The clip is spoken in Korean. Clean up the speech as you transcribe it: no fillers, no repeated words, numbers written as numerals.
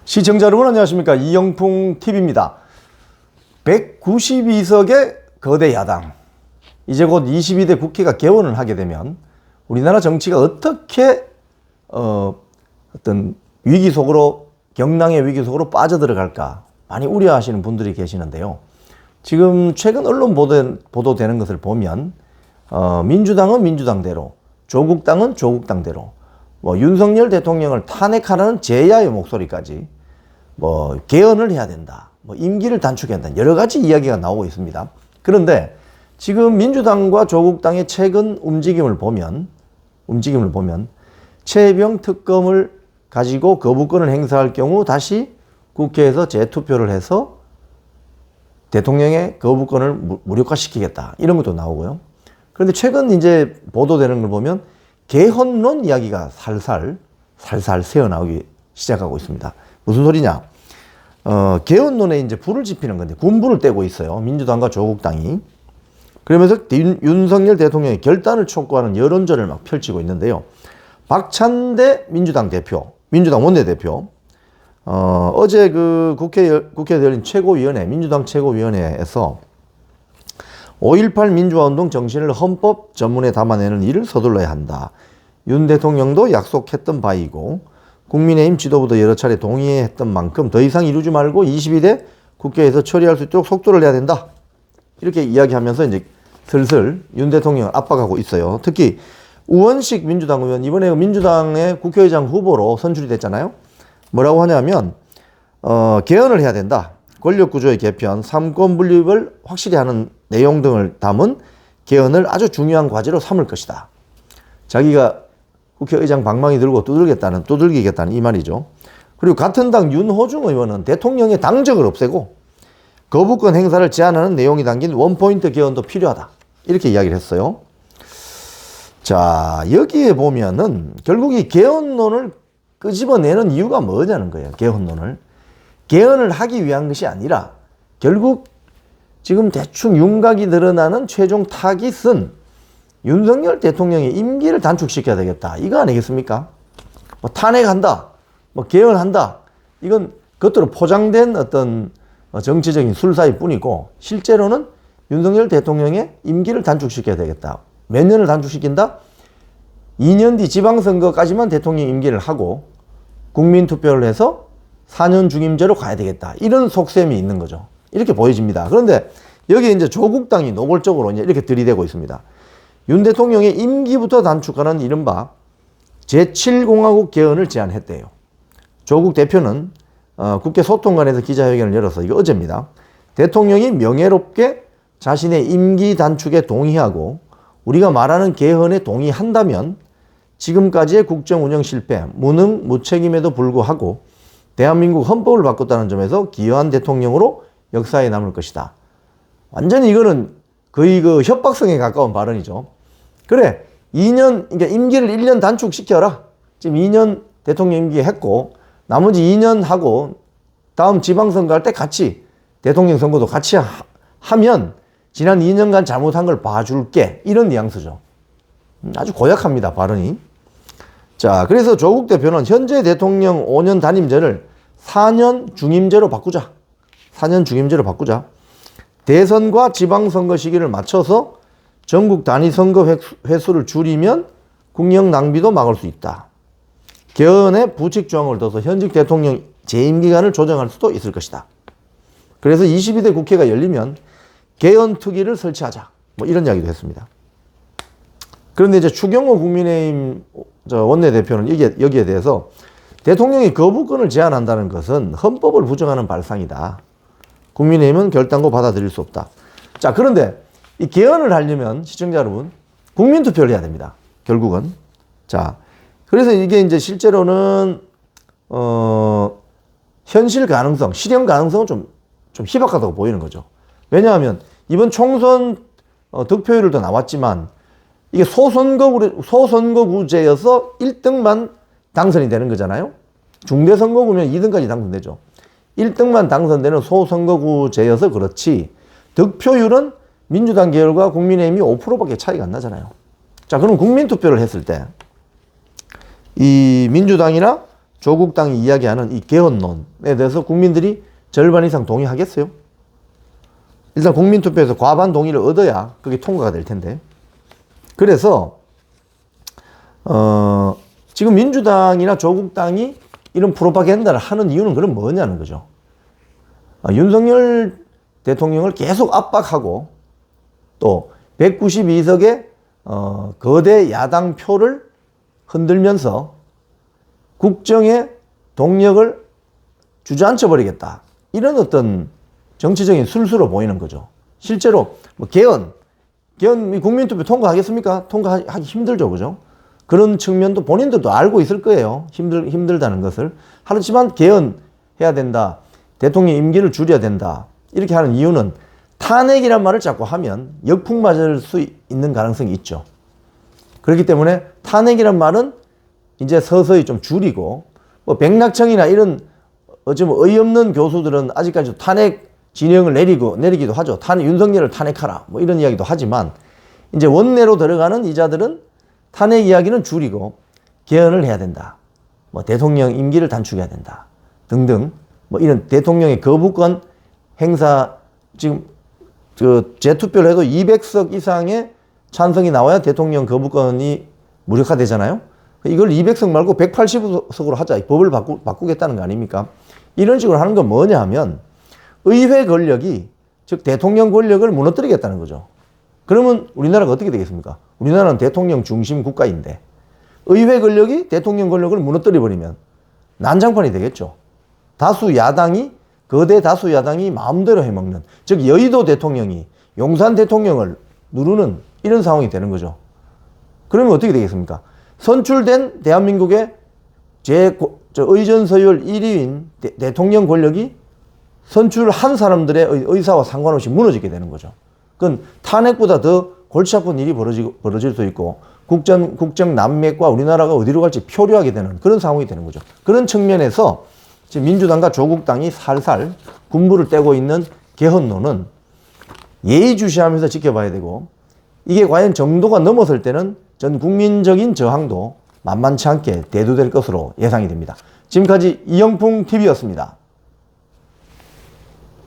시청자 여러분 안녕하십니까. 이영풍 TV입니다. 192석의 거대 야당, 이제 곧 22대 국회가 개원을 하게 되면 우리나라 정치가 어떻게 어떤 위기 속으로, 경랑의 위기 속으로 빠져들어갈까 많이 우려하시는 분들이 계시는데요. 지금 최근 언론 보도되는 것을 보면 민주당은 민주당대로, 조국당은 조국당대로, 윤석열 대통령을 탄핵하라는 제야의 목소리까지 개헌을 해야 된다, 임기를 단축해야 된다, 여러 가지 이야기가 나오고 있습니다. 그런데 지금 민주당과 조국당의 최근 움직임을 보면 최혜병 특검을 가지고 거부권을 행사할 경우 다시 국회에서 재투표를 해서 대통령의 거부권을 무력화시키겠다, 이런 것도 나오고요. 그런데 최근 이제 보도되는 걸 보면 개헌론 이야기가 살살 새어나오기 시작하고 있습니다. 무슨 소리냐? 개헌론에 이제 불을 지피는 건데, 군불을 떼고 있어요, 민주당과 조국당이. 그러면서 윤석열 대통령의 결단을 촉구하는 여론전을 막 펼치고 있는데요. 박찬대 민주당 원내대표, 어제 그 국회에 열린 민주당 최고위원회에서 5.18 민주화운동 정신을 헌법 전문에 담아내는 일을 서둘러야 한다. 윤 대통령도 약속했던 바이고 국민의힘 지도부도 여러 차례 동의했던 만큼 더 이상 이루지 말고 22대 국회에서 처리할 수 있도록 속도를 내야 된다. 이렇게 이야기하면서 이제 슬슬 윤 대통령을 압박하고 있어요. 특히 우원식 민주당 의원, 이번에 민주당의 국회의장 후보로 선출이 됐잖아요. 뭐라고 하냐면 개헌을 해야 된다. 권력구조의 개편, 삼권 분립을 확실히 하는 내용 등을 담은 개헌을 아주 중요한 과제로 삼을 것이다. 자기가 국회의장 방망이 들고 두들기겠다는 이 말이죠. 그리고 같은 당 윤호중 의원은 대통령의 당적을 없애고 거부권 행사를 제한하는 내용이 담긴 원포인트 개헌도 필요하다, 이렇게 이야기를 했어요. 자, 여기에 보면은 결국 이 개헌론을 끄집어내는 이유가 뭐냐는 거예요. 개헌을 하기 위한 것이 아니라 결국 지금 대충 윤곽이 드러나는 최종 타깃은 윤석열 대통령의 임기를 단축시켜야 되겠다, 이거 아니겠습니까? 탄핵한다, 개헌한다, 이건 겉으로 포장된 어떤 정치적인 술사일 뿐이고, 실제로는 윤석열 대통령의 임기를 단축시켜야 되겠다. 몇 년을 단축시킨다? 2년 뒤 지방선거까지만 대통령 임기를 하고 국민투표를 해서 4년 중임제로 가야 되겠다, 이런 속셈이 있는 거죠. 이렇게 보여집니다. 그런데 여기에 이제 조국당이 노골적으로 이제 이렇게 들이대고 있습니다. 윤 대통령의 임기부터 단축하는 이른바 제7공화국 개헌을 제안했대요. 조국 대표는 국회 소통관에서 기자회견을 열어서, 이거 어제입니다, 대통령이 명예롭게 자신의 임기 단축에 동의하고 우리가 말하는 개헌에 동의한다면 지금까지의 국정 운영 실패, 무능, 무책임에도 불구하고 대한민국 헌법을 바꿨다는 점에서 기여한 대통령으로 역사에 남을 것이다. 완전히 이거는 거의 그 협박성에 가까운 발언이죠. 그래, 그러니까 임기를 1년 단축시켜라. 지금 2년 대통령 임기 했고 나머지 2년 하고 다음 지방선거 할 때 같이 대통령 선거도 같이 하면 지난 2년간 잘못한 걸 봐줄게, 이런 뉘앙스죠. 아주 고약합니다, 발언이. 자, 그래서 조국 대표는 현재 대통령 5년 단임제를 4년 중임제로 바꾸자. 대선과 지방선거 시기를 맞춰서 전국 단위선거 횟수를 줄이면 국력 낭비도 막을 수 있다. 개헌에 부칙 조항을 둬서 현직 대통령 재임 기간을 조정할 수도 있을 것이다. 그래서 22대 국회가 열리면 개헌 특위를 설치하자, 이런 이야기도 했습니다. 그런데 이제 추경호 국민의힘 원내대표는 여기에 대해서 대통령이 거부권을 제한한다는 것은 헌법을 부정하는 발상이다. 국민의힘은 결단코 받아들일 수 없다. 자, 그런데 이 개헌을 하려면 시청자 여러분, 국민투표를 해야 됩니다, 결국은. 자, 그래서 이게 이제 실제로는 현실 가능성, 실현 가능성은 좀 희박하다고 보이는 거죠. 왜냐하면 이번 총선 득표율도 나왔지만 이게 소선거구제여서 1등만 당선이 되는 거잖아요. 중대선거구면 2등까지 당선되죠. 1등만 당선되는 소선거구제여서 그렇지, 득표율은 민주당 계열과 국민의힘이 5%밖에 차이가 안 나잖아요. 자, 그럼 국민투표를 했을 때 이 민주당이나 조국당이 이야기하는 이 개헌론에 대해서 국민들이 절반 이상 동의하겠어요? 일단 국민투표에서 과반 동의를 얻어야 그게 통과가 될 텐데. 그래서 지금 민주당이나 조국당이 이런 프로파간다를 하는 이유는 그럼 뭐냐는 거죠. 윤석열 대통령을 계속 압박하고 또 192석의 거대 야당 표를 흔들면서 국정의 동력을 주저앉혀 버리겠다. 이런 어떤 정치적인 술수로 보이는 거죠. 실제로 뭐 개헌 국민투표 통과하겠습니까? 통과하기 힘들죠, 그죠? 그런 측면도 본인들도 알고 있을 거예요. 힘들다는 것을. 하지만 개헌해야 된다. 대통령 임기를 줄여야 된다. 이렇게 하는 이유는 탄핵이란 말을 자꾸 하면 역풍 맞을 수 있는 가능성이 있죠. 그렇기 때문에 탄핵이란 말은 이제 서서히 좀 줄이고, 뭐 백낙청이나 이런 어쩌면 어이없는 교수들은 아직까지 탄핵 진영을 내리기도 하죠. 윤석열을 탄핵하라. 뭐 이런 이야기도 하지만 이제 원내로 들어가는 이자들은 탄핵 이야기는 줄이고 개헌을 해야 된다. 뭐 대통령 임기를 단축해야 된다. 등등. 뭐 이런 대통령의 거부권 행사, 지금 재투표를 해도 200석 이상의 찬성이 나와야 대통령 거부권이 무력화되잖아요. 이걸 200석 말고 180석으로 하자. 법을 바꾸겠다는 거 아닙니까? 이런 식으로 하는 건 뭐냐 하면 의회 권력이, 즉 대통령 권력을 무너뜨리겠다는 거죠. 그러면 우리나라가 어떻게 되겠습니까? 우리나라는 대통령 중심 국가인데 의회 권력이 대통령 권력을 무너뜨려버리면 난장판이 되겠죠. 거대 다수 야당이 마음대로 해먹는, 즉 여의도 대통령이 용산 대통령을 누르는 이런 상황이 되는 거죠. 그러면 어떻게 되겠습니까? 선출된 대한민국의 의전 서열 1위인 대통령 권력이 선출한 사람들의 의사와 상관없이 무너지게 되는 거죠. 그건 탄핵보다 더 골치 아픈 일이 벌어질 수 있고 국정 난맥과 우리나라가 어디로 갈지 표류하게 되는 그런 상황이 되는 거죠. 그런 측면에서 지금 민주당과 조국당이 살살 군부를 떼고 있는 개헌론은 예의주시하면서 지켜봐야 되고, 이게 과연 정도가 넘어설 때는 전 국민적인 저항도 만만치 않게 대두될 것으로 예상이 됩니다. 지금까지 이영풍 TV였습니다.